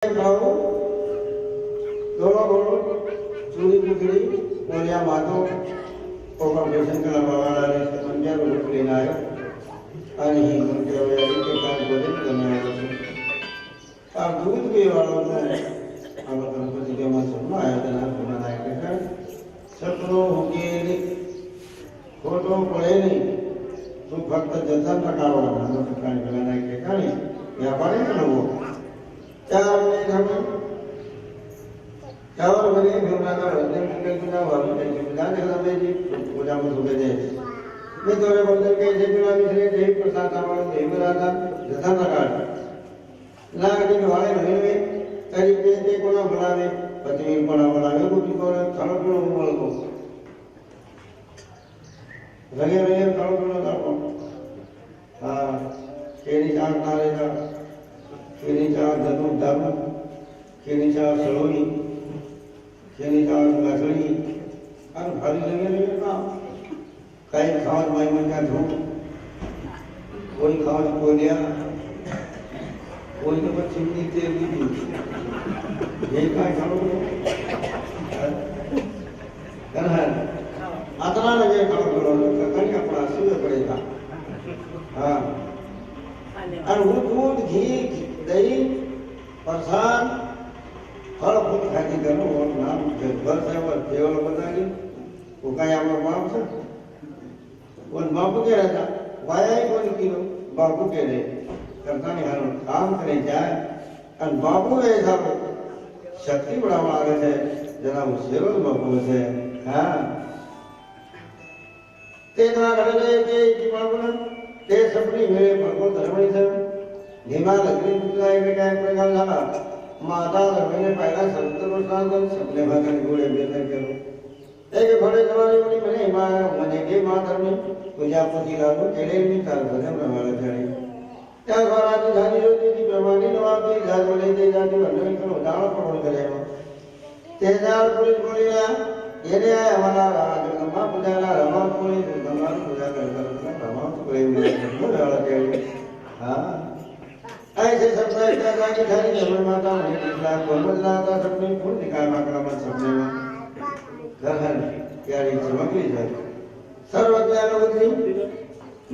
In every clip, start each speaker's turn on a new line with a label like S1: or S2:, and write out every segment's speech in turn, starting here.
S1: भाऊ दोनों बोलो चूड़ी पुतली बोलिया मातो ऑपरेशन कला बाबा ने पंजा रूप लेना है आणि ही उनके वयारी के काम भोजन करने वाले थे अब दूध के वालों को हम गणपति के मन सुनना आया था ना बनाया के सपनों होके फोटो पड़े नहीं तो भक्त जतन रखावा हम ठिकाण बनाना के कारण व्यापारी का लोगों चार बने घूमना का रंजन के बिना वालों के जिम्मेदार है हमें जी पूजा में सुबह दे मैं तोरे बंदर के जे बिना मिश्रे देव प्रसाद हमारे देव राजा जतन लगा ना दिन वाले नहीं में तरीके से कोना बनावे पति कोना बनावे को भी कोना खाना पीना बोल को लगे खाना पीना का हां केरी चार नारे का केनीचा धनु धर्म केनीचा सलोनी केनीचा लकड़ी और भारी लगे का कई खास माई में क्या धूप कोई खास कोलिया कोई तो बच्चे की तेल की दूध ये का खाओ कर है अतना लगे खाओ करो कहीं अपना सुबह पड़ेगा हाँ और वो दूध घी दही प्रसाद फल फूल खाती करो और नाम घर से और केवल बताइए वो कहीं हमारे बाप से वो बापू के रहता वाया ही कौन किलो बापू के रहे करता नहीं हर काम करे जाए और बापू ऐसा शक्ति बढ़ावा आगे है जना वो सेवक बापू से हाँ तेरा घरे के बापू ने ते सपनी मेरे भगवान धर्मणी से हिमा लकड़ी पुतला एक टाइम पर गल लगा माता धर्मणी ने पहला सत्तर वर्षांत सपने भगवान गोले बेहतर करो एक घोड़े जवानी वाली मैंने हिमा मने के मां धर्मणी पूजा पति लागो केले में तार भजन रवाला चढ़ी त्या घरात झाली होती ती प्रमाणी नवाबी जाजवले ते जाती वंदन करो दाळ पडून करेवा ते जाळ पुलिस बोलिया येने आया हमारा राज रमा पूजाला रमा पुलिस रमा पूजा कर रमा प्रेम में दाळ चढ़ी हां ऐसे सपने क्या जाके थारी जमन माता ने दिखला कोमलला का सपने फूल निकाल माकड़ा मत सपने में घर घर प्यारी चमकली जाए सर्वज्ञान उतरी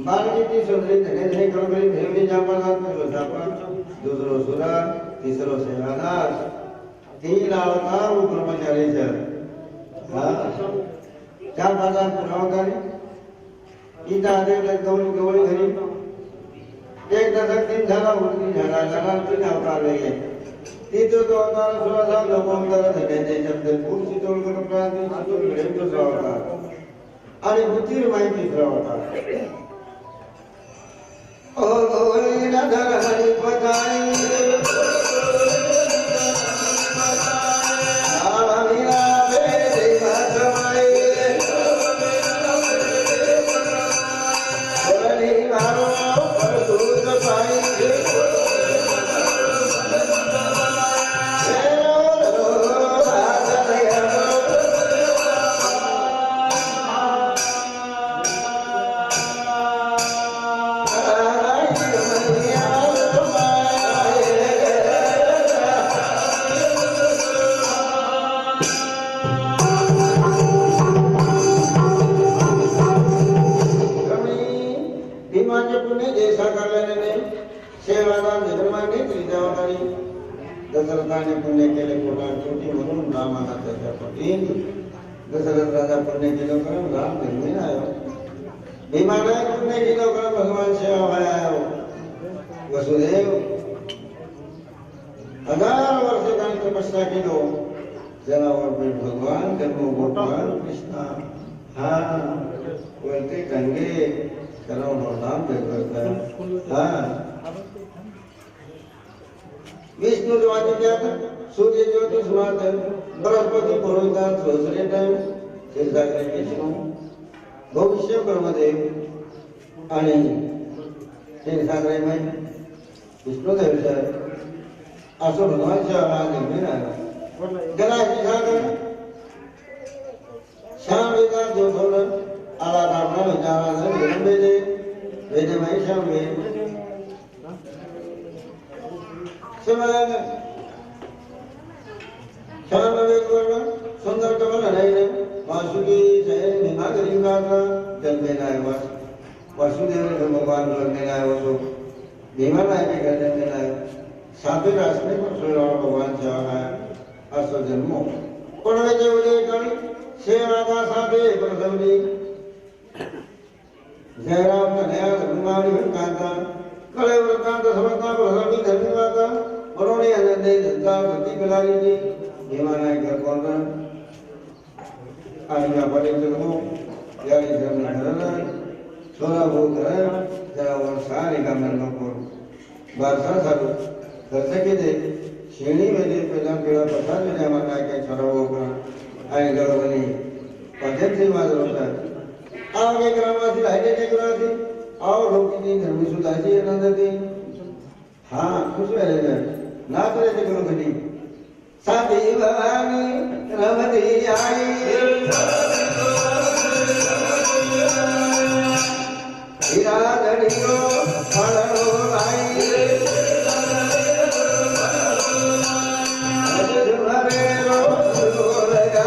S1: बालकी की सुंदरी धने धने कड़कड़ी भेवी जापानाथ में लोटापा दूसरो सुरा तीसरो सेनादास तीन अवतार वो ब्रह्मचारी चल हाँ चार बाजार पुरावकारी गीता देव लग गौरी गौरी घरी एक दशक दिन झाला उर्दी झाला झाला तीन अवतार वेगळे तीतो तो अवतार सुरासा लोकोत्तर धन्याचे शब्द पूर शीतोळ करुणादी शीतोळ घडे दुसरा अवतार आणि बुद्धीर माहिती तिसरा अवतार ओ गोविंद धर हरि पताई दशरथाने पुण्य केले कोटा छोटी म्हणून रामाला त्याच्या पटीन दशरथ राजा पुण्य केलं कारण राम जन्मीन आयो भीमाने पुण्य केलं कारण भगवान सेवा आयो वसुदेव 1000 वर्ष त्यांनी तपस्या केलो जनावर पण भगवान जन्म भगवान कृष्ण हा बोलते गंगे चलो नाम देवता हा विष्णु ज्योति ज्ञात सूर्य ज्योति सुमात बृहस्पति पुरोहित सहस्रे टाइम शेषाग्रे विष्णु भविष्य ब्रह्मदेव आणि शेषाग्रे में विष्णुदेव सर असो भगवान से आवाज निर्मित है गला शेषाग्रे श्याम वेदा जो थोड़ आला नाम विचारा से वेदे वेदे में श्याम वेद शरीर का जल में लाए वसुदेव ने भगवान घर में लाए वसु भीमा लाए के घर में लाए सातवें रास्ते पर सूर्यनारायण भगवान से आया असो जन्मो पढ़वे जेवले कण सेवा का साथे प्रसवनी जयराम का नया धर्मावली कांता कले वृत्तांत समता प्रसवनी धर्मी माता बरोणी अनंदे जनता भक्ति कलाली जी भीमा लाए घर कौन आनिया पड़े जगमो यारी जमने घरना सोना वो घर जरा वो सारे का मन को बारसा सालो दर्शक के दे श्रेणी में दे पहला पेड़ा पत्थर में जमा का के छोरा वो का आई गलो बनी पद्धति से मालूम होता है आगे ग्रामवासी लाइने के ग्रामवासी आओ लोग की धर्मी सुधाजी आनंद दी हाँ खुश रह जाए ना करे तो करो घटी साथी भवानी रमती आई हीराधनियो फलनो आई अजमरेरो लगाई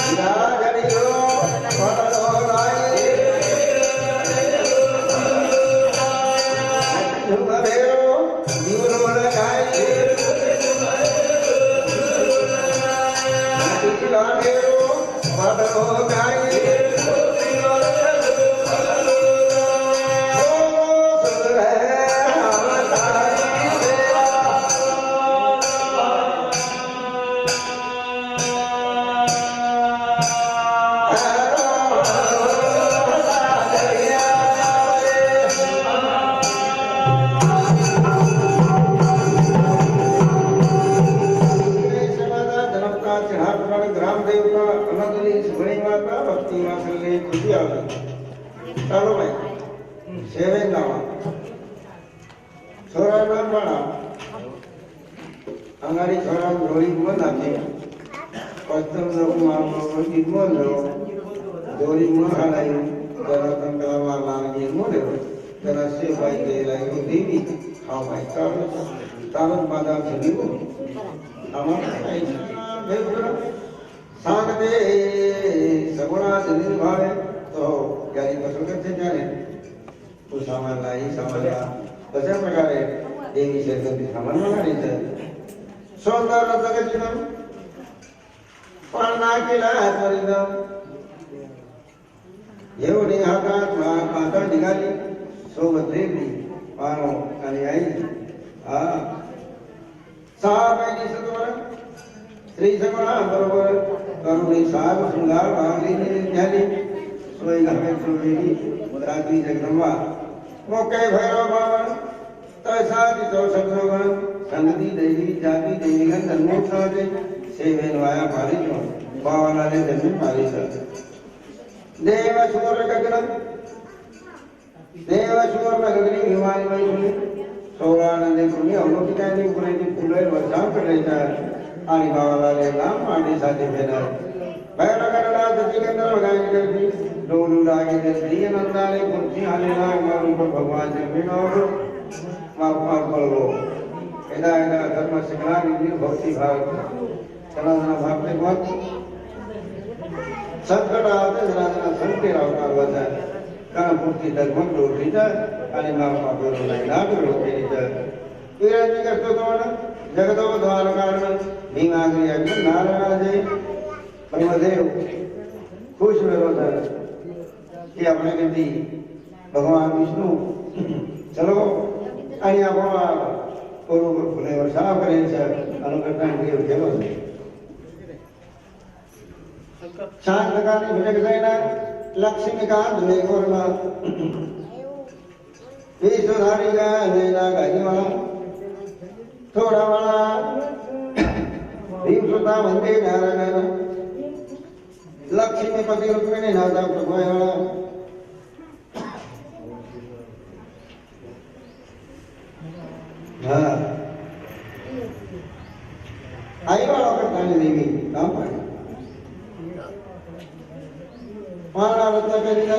S1: हीराधनियो फलनो आई अंगारी छोरा डोरी मन आते पश्चिम लोग मारो इमोन लो डोरी मन हलाई जरा तंगला वाला ये मोड़े जरा से भाई दे लाई वो दीदी हाँ भाई तारन बादा सुनी वो हमारे भेजो सांग दे सगुना सुनी भावे तो यारी पसंद करते जाने तो सामान लाई सामान ला बसे प्रकारे देवी से कभी सामान मंगा नहीं चाहिए सोंदर जगतिनम पन्ना किला परिदम येवडी हातात माता निघाली सोबत देवी पानो आणि आई हा सहा महिने सत्वर श्री सगुणा बरोबर करुणी साग शृंगार भागली झाली सोय घामे सोयली रात्री जगदंबा मोके भैरव बाबा तैसा तिथो शत्रुघ्न संगति देवी जाति देवीगण जन्मोत्सव दे सेवेन वाया पालितो बावनाले जन्मी पालित देव सुवर्ण गगनी हिमालय वैकुंठी सोळानंदे कृमी अवलोकितांनी पुरेची फुले वर्षाव करायचा आणि बावनाले नाम पाडीसाठी भेटणार भैरवगणला दचिकंदर भगायची करती डोलू लागे दे नंदाने कुर्ची आलेला रूप भगवान जन्मीनोर मार पड़ो एदा धर्म शिक्षा निधि भक्ति भाव सनातन भाव के बहुत संकट आते सनातन संकट आवता होता कारण पूर्ति धर्म रोटी था आणि मार पापेरो नाही ना रोटी था विराजी करतो कोण जगतो द्वार कारण भीमाग्री अग्नि नारायण जय ब्रह्मदेव खुश रहो था कि अपने गति भगवान विष्णु चलो आणि आपण बरोबर फुलेवर साफ करायचं अनुकर्ता देव केलो शांतकाने भजक जायना लक्ष्मीकांत मेघोरला विश्वधारी का नैना गाजीवाला थोड़ा वाला भीमसुता वंदे नारायण लक्ष्मीपति रुक्मिणी नाथा प्रभुया हाँ आई वाला करता है देवी काम पाए माना रत्न करीला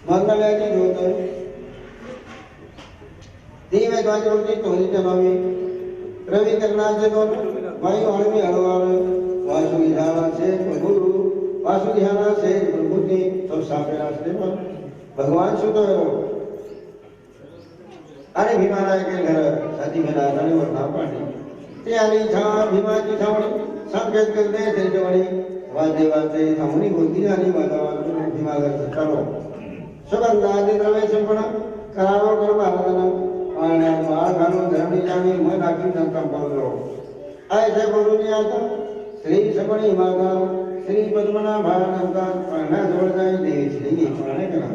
S1: मंगलाची जोत दीवे द्वाजरोची तोरी चलावी रवि करनाचे दोन वायु आळवी हळवाळ वासु विधाना से प्रभु वासु ध्याना से प्रभुती सब सापेला असते पण भगवान सुद्धा आणि भीमानायके घर साधी भीमानाने वरना पाणी ते आली छा भीमाची छावणी संकेत करते त्याच्यावणी वाद्यवाचे थांबणी होती आणि वादावाद भीमागर चालू सुगंधादी द्रव्य संपण करावं कर महाराजांना पाण्यात माळ घालून धरणी जावी मन आखी नंतर बोललो ऐसे बोलून आता श्री सपणी मागा श्री पद्मनाभानंदा पाण्याजवळ जाई देवी श्री पाणे करा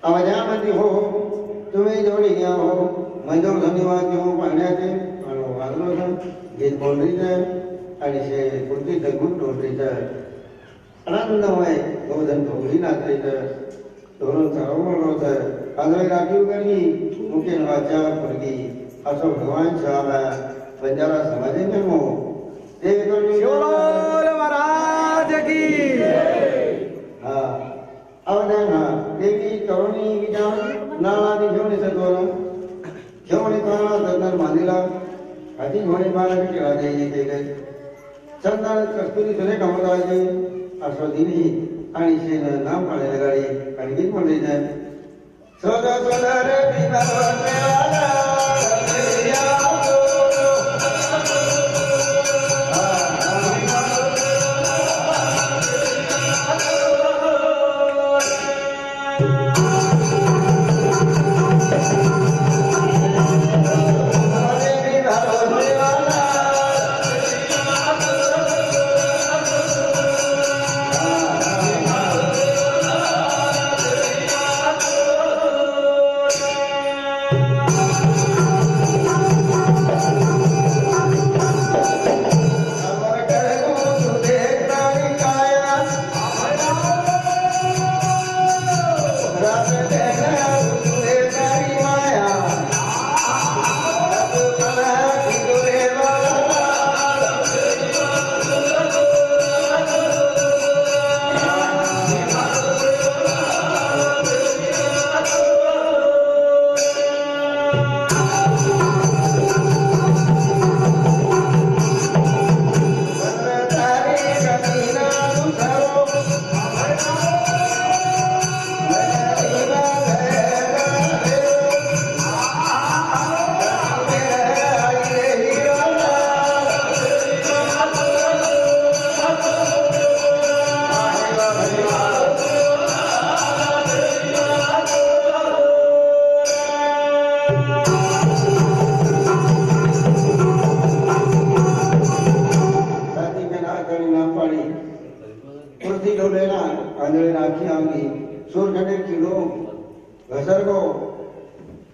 S1: आवाजामध्ये हो तुम्ही जोडी घ्या हो मंजूर धन्यवाद घेऊ पाण्याचे वाजलो गीत बोलरीचं आणि शे कोणती दगुट डोंडरीचं आनंदमय गोधन भोगली नाचरीचं धोरण चालवलं होतं आंधळी राखीव करली मुख्य वाचा फरकी असो भगवान शहाला बंजारा समाजे जन्मो
S2: शिवलाल महाराज की
S1: हा अवधाना देवी तरुणी विचार नाला घेऊन सतोरा घेऊन काळा दंदर मांदिला हाती घोडे मारा केला जाई केले चंदन कस्तुरी सुने कमलाचे आस्वादिनी आणि शेन नाम पाळलेल्या गाडी आणि गीत म्हणले जाय सोदा सोदा रे बिना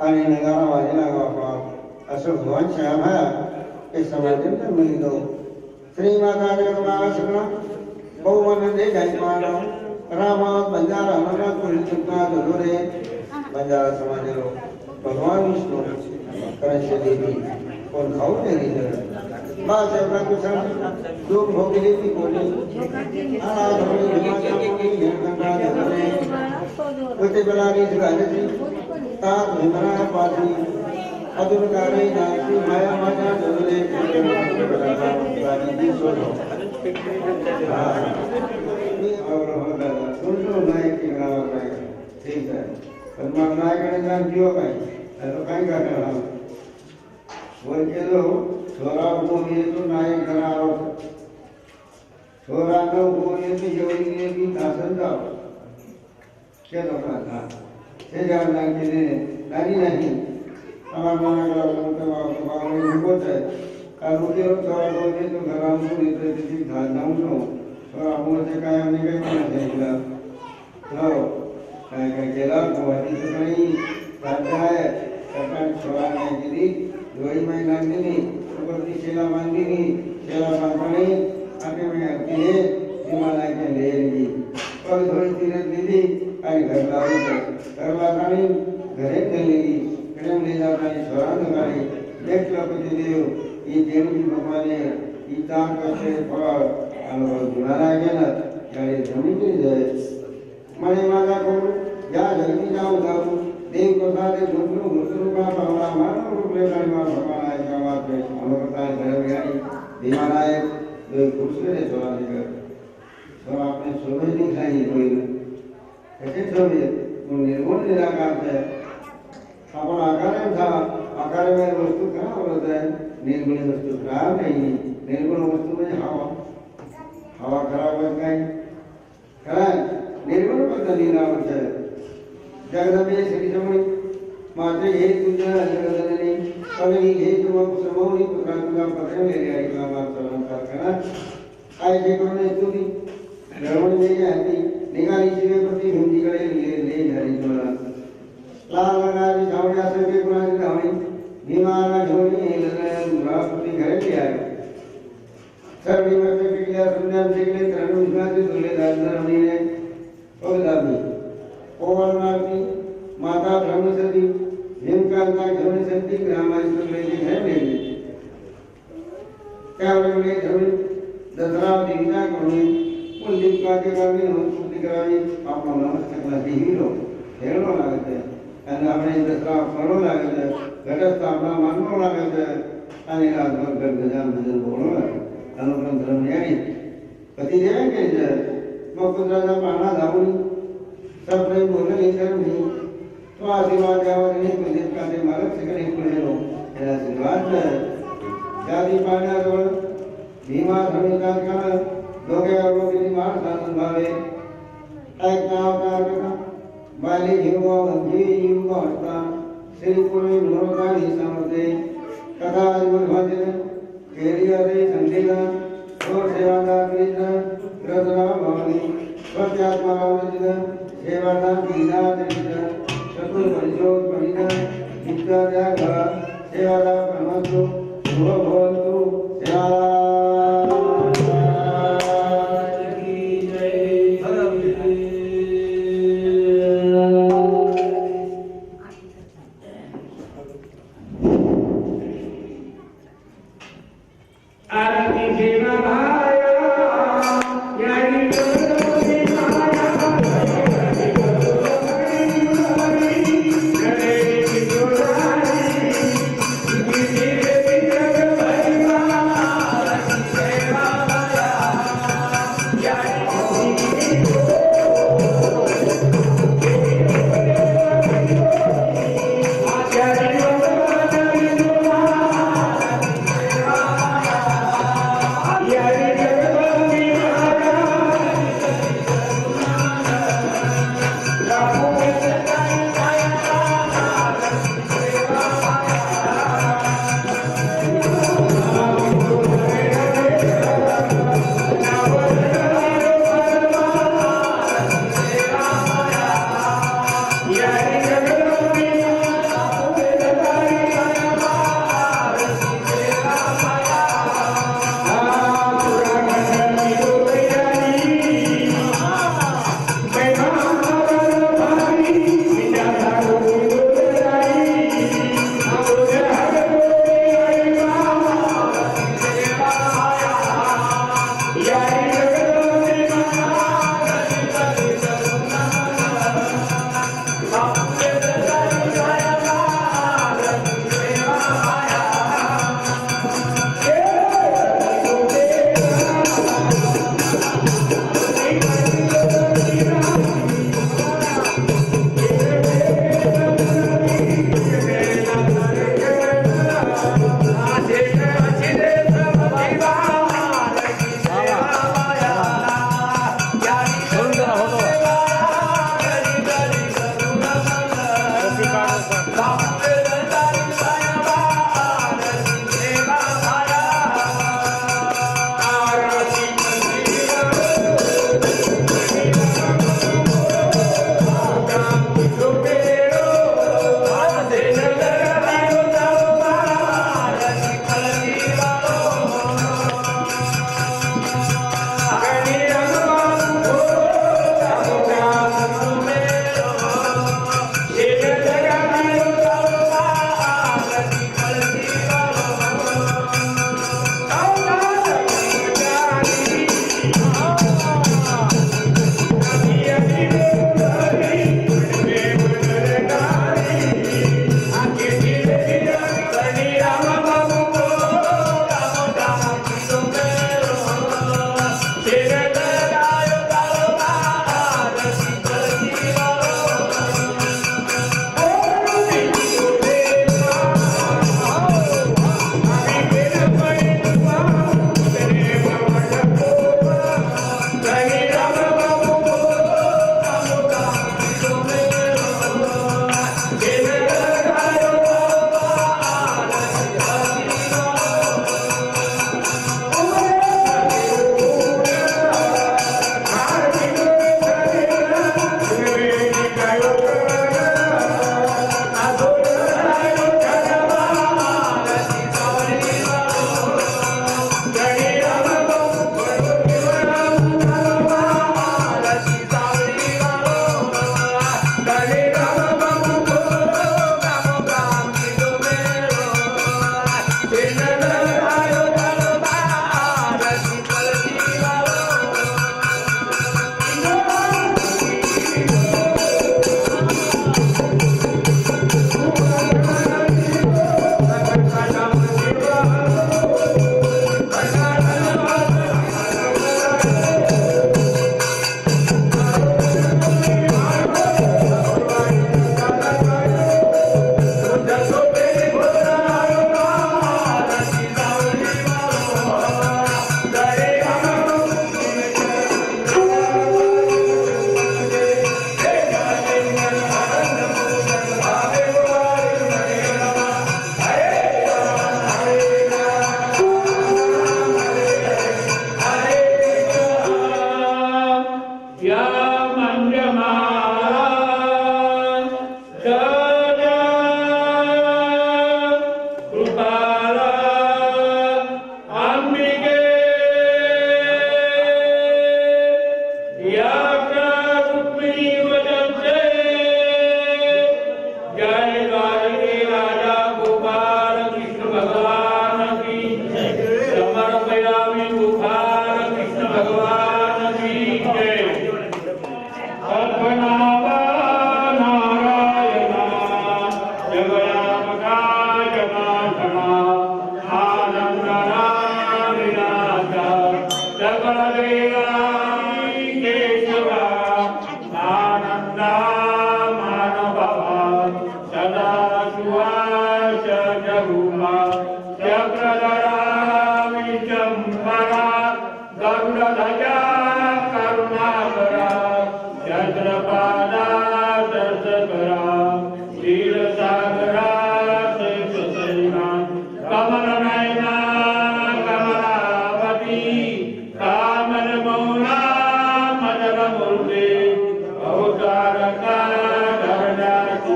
S1: आणि नगारा वाजेला बापा असं भगवान श्याम हे समाजन तर मिली दो श्री माता जगन्नाथ सगळा बहुमानंदे गायकवाड रामा बंजारा मना कोणी चुकना धुरे बंजारा समाजलो भगवान विष्णू करशे देवी कोण खाऊ नाही बा सेवका कुसळ दुख भोगली ती कोणी आला धोणी हिमाच्या कोणी घेणगंगा धुरे उते बलारी घालची ताप भीमरा पाठी अधुर कारे नाची माया माया धुरे गाडी सोडो और होगा सुनो नायक की गाँव में ठीक है पर मग नायक ने जान दियो काय तो काय करना वर केलो छोरा को ये तो नायक कराओ छोरा को ये तो जोड़ी ये की दासन जाओ क्या तो करना हे जान के ने नारी नहीं हमारा माना का तो बाबू बहुत है कारुके छोरा को ये तो घराम को ये तो धारणा नो आमोचे काय आम्ही काय म्हणत आहे हो काय काय केला गोवाची सकाळी राजा आहे सकाळ छोरा नाही दिली दोन महिना दिली सुपति शेला मंदिरी शेला पानी आके में आती है हिमालय के ले ली और थोड़ी तीरथ दीदी आई घर लानी घरे चलेगी प्रेम ले जाता है स्वरांग गाड़ी देख लो कुछ देव ये देव की भगवान है ये तार का से फल अनुभव जुड़ाना है ना यार जमीन के जाए मने माता को या जल्दी जाओ जाओ देव को साथे गुरु का पावना मानो रूप ले कर मां भगवान आए का बात पे अनुपता है घर बिहारी बीमार आए तो कुर्सी ने चला लेकर तो आपने सोने नहीं खाई कोई कैसे सोने वो निर्गुण निराकार है अपन आकार में था आकार में वस्तु खराब होता है निर्गुण वस्तु खराब नहीं निर्गुण वस्तु में हवा खराब हो गई खराब निर्गुण पद्धति नाम है जगदंबे श्री जमुनी माते हे तुझे जगदननी कवि हे तुम समौनी पुत्रांगा पत्र ले आई का बात चलन करना आए जे कोने स्तुति रमण में आती निगाली शिवे प्रति हिंदी करे ले जारी तोला लाल लगारी झावड़िया से के पुरानी धावनी बीमार ना झोली लगन रापति घरे ले आए सर्वी में पिटिया सुंदर सिगले तरनु विश्वासी दुले दादरणी ने और दाबी ओवरनाथी माता ब्रह्मसती भीमकांता झोली शक्ति ग्रामांचल ले है मेरी क्या बोले झोली दसरा दीना कोनी पुलिस का के करनी हो पूरी कराई आप नमस्ते करती ही लो खेलनो लागते અને આપણે દસરા ફરો લાગે છે ઘટસ્થાપના માનવો લાગે છે અને રાતભર ગજાન ભજન બોલો લાગે અનુક્રમ ધર્મ ન્યાય પતિ દેવે કે છે મકુદ્રાના પાણા ધાવણી सब प्रेम बोले नहीं कर नहीं तो आशीर्वाद जावा नहीं कुछ दिन का दे मालक से कहीं कुछ लो ऐसा आशीर्वाद है जाति पाना तो भीमा धर्मिका का दोगे और वो किसी मार शासन भावे एक नाव का करना बाली जीवो गंजी जीवो हस्ता श्री पुरी मनोरथा ही समझते कथा जीवन भाते केरिया दे संधीला और सेवादार कृष्ण रत्ना भवानी स्वत्यात्मा रावण सेवादान कीना दरिद्र चतुर परिशोध परिणा नित्याद्या घर सेवादा परमस्तु शुभ भवन्तु सेवादा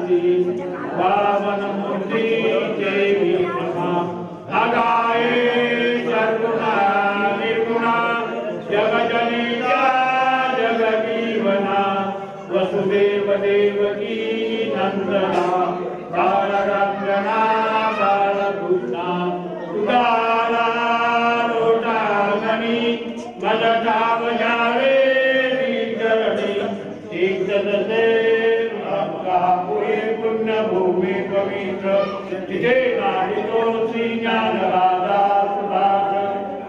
S3: पावन मूर्ति देवी नमः अगाये सर्वगुणा निर्गुणा जगजनिता जगजीवना वसुदेव देवकी नंदना बालरंजना बालकृष्णा उदारा लोटांगनी मदता बजावे चरणी तीर्थदशे पुरे पुण्य भूमि पवित्र जिथे नारितो श्री ज्ञान राधा सुभाष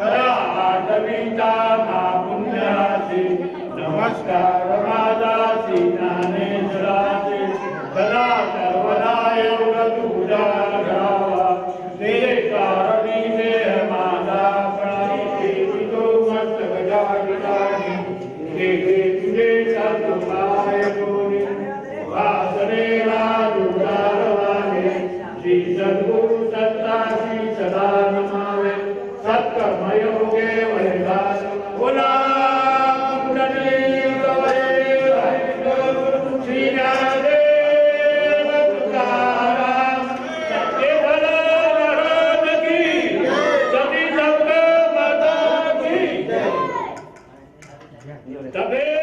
S3: करा आठवीता महापुण्यासी नमस्कार राधा श्री ज्ञानेश्वरासी सदा सर्वदा योग तुझा गावा तेरे कारणी देह माता प्राणी देवी तो मस्त गजानी देखे तुझे सतुभाय बोली वासने राजुदारवाने श्री सद्गुरु सत्ता श्री सदा नमावे सत्कर्मयोगे वैदास बोला कुंडली गवरे श्री ज्ञानदेव तुकाराम सत्य महाराज की सती संत माता की तबे